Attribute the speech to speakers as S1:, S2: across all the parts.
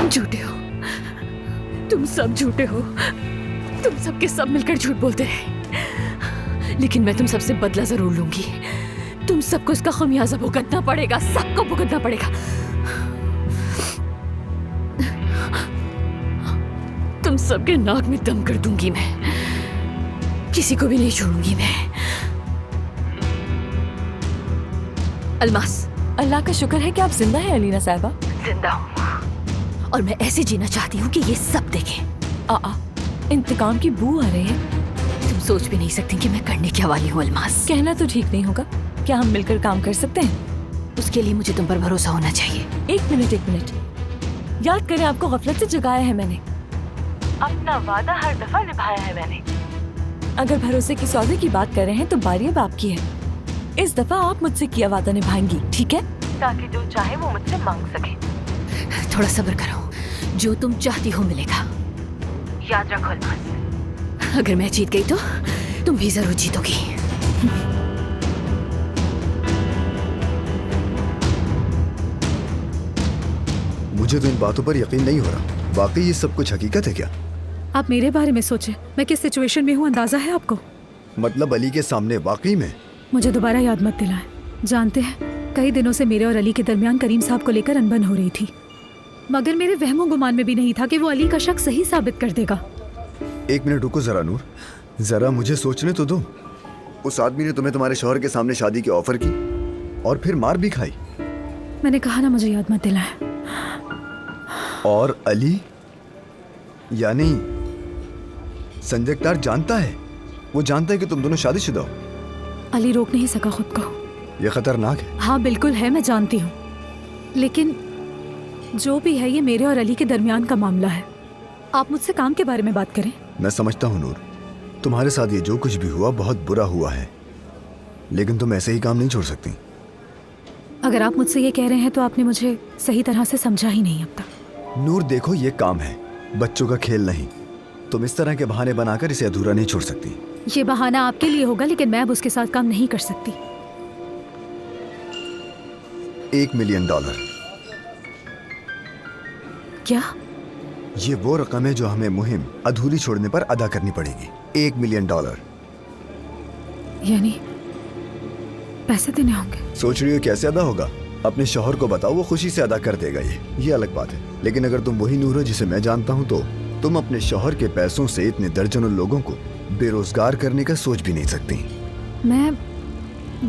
S1: झूठे हो, तुम सब झूठे हो, तुम सबके सब मिलकर झूठ बोलते रहे। लेकिन मैं तुम सबसे बदला जरूर लूंगी। तुम सबको इसका खमियाजा भुगतना पड़ेगा, सबको भुगतना पड़ेगा। तुम सबके नाक में दम कर दूंगी मैं, किसी को भी नहीं छोड़ूंगी मैं। अलमास,
S2: अल्लाह का शुक्र है कि आप जिंदा हैं अलीना साहिबा।
S1: जिंदा हूँ और मैं ऐसे जीना चाहती हूँ कि ये सब देखें।
S2: इंतकाम की बू आ रही है।
S1: तुम सोच भी नहीं सकती कि मैं करने क्या वाली हूँ अलमास।
S2: कहना तो ठीक नहीं होगा। क्या हम मिलकर काम कर सकते हैं?
S1: उसके लिए मुझे तुम पर भरोसा होना चाहिए।
S2: एक मिनट, याद करें आपको गफलत से जगाया है मैंने। अपना वादा हर दफा निभाया है मैंने। अगर भरोसे की सौदे की बात कर रहे हैं तो बारी अब आपकी है। इस दफा आप मुझसे किया वादा निभाएंगी, ठीक है? ताकि जो चाहे वो मुझसे मांग सके।
S1: थोड़ा सब्र करो, जो तुम चाहती हो मिलेगा।
S2: याद रखो अलमास।
S1: अगर मैं जीत गई तो तुम भी जरूर जीतोगी।
S3: मुझे तो इन बातों पर यकीन नहीं हो रहा। वाकई ये सब कुछ हकीकत है क्या?
S4: आप मेरे बारे में सोचें, मैं किस सिचुएशन में हूँ अंदाजा है आपको?
S3: मतलब अली के सामने वाकई में?
S4: मुझे दोबारा याद मत दिलाएं। जानते हैं कई दिनों से मेरे और अली के दरमियान करीम साहब को लेकर अनबन हो रही थी, मगर मेरे वहमो गुमान में भी नहीं था कि वो अली का शक सही साबित कर देगा।
S3: एक मिनट रुको जरा नूर, जरा मुझे सोचने तो दो। उस आदमी ने तुम्हें तुम्हारे शौहर के सामने शादी की ऑफर की और फिर मार भी खाई।
S4: मैंने कहा ना, मुझे याद मत दिलाएं।
S3: और अली यानी संजय अख्तर जानता है, वो जानता है कि तुम दोनों शादीशुदा हो।
S4: अली रोक नहीं सका खुद को।
S3: ये खतरनाक है।
S4: हाँ बिल्कुल है, मैं जानती हूँ, लेकिन जो भी है ये मेरे और अली के दरमियान का मामला है। आप मुझसे काम के बारे में बात करें।
S3: मैं समझता हूँ नूर, तुम्हारे साथ ये जो कुछ भी हुआ बहुत बुरा हुआ है, लेकिन तुम ऐसे ही काम नहीं छोड़ सकती।
S4: अगर आप मुझसे ये कह रहे हैं तो आपने मुझे सही तरह से समझा ही नहीं अब तक।
S3: नूर देखो, ये काम है, बच्चों का खेल नहीं। तुम इस तरह के बहाने बनाकर इसे अधूरा नहीं छोड़ सकती।
S4: ये बहाना आपके लिए होगा, लेकिन मैं अब उसके साथ काम नहीं कर सकती।
S3: $1 मिलियन।
S4: क्या?
S3: ये वो रकम है जो हमें मुहिम अधूरी छोड़ने पर अदा करनी पड़ेगी। $1 मिलियन।
S4: यानी पैसे देने होंगे?
S3: सोच रही हो कैसे अदा होगा? अपने शौहर को बताओ, वो खुशी से अदा कर देगा। ये अलग बात है। लेकिन अगर तुम वही नूर हो जिसे मैं जानता हूँ, तो तुम अपने शौहर के पैसों से इतने दर्जनों लोगों को बेरोजगार करने का सोच भी नहीं सकती।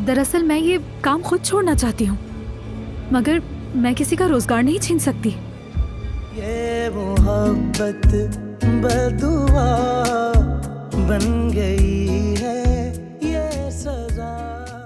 S4: दरअसल मैं ये काम खुद छोड़ना चाहती हूँ, मगर मैं किसी का रोजगार नहीं छीन सकती।
S5: ये मोहब्बत बदुआ बन गई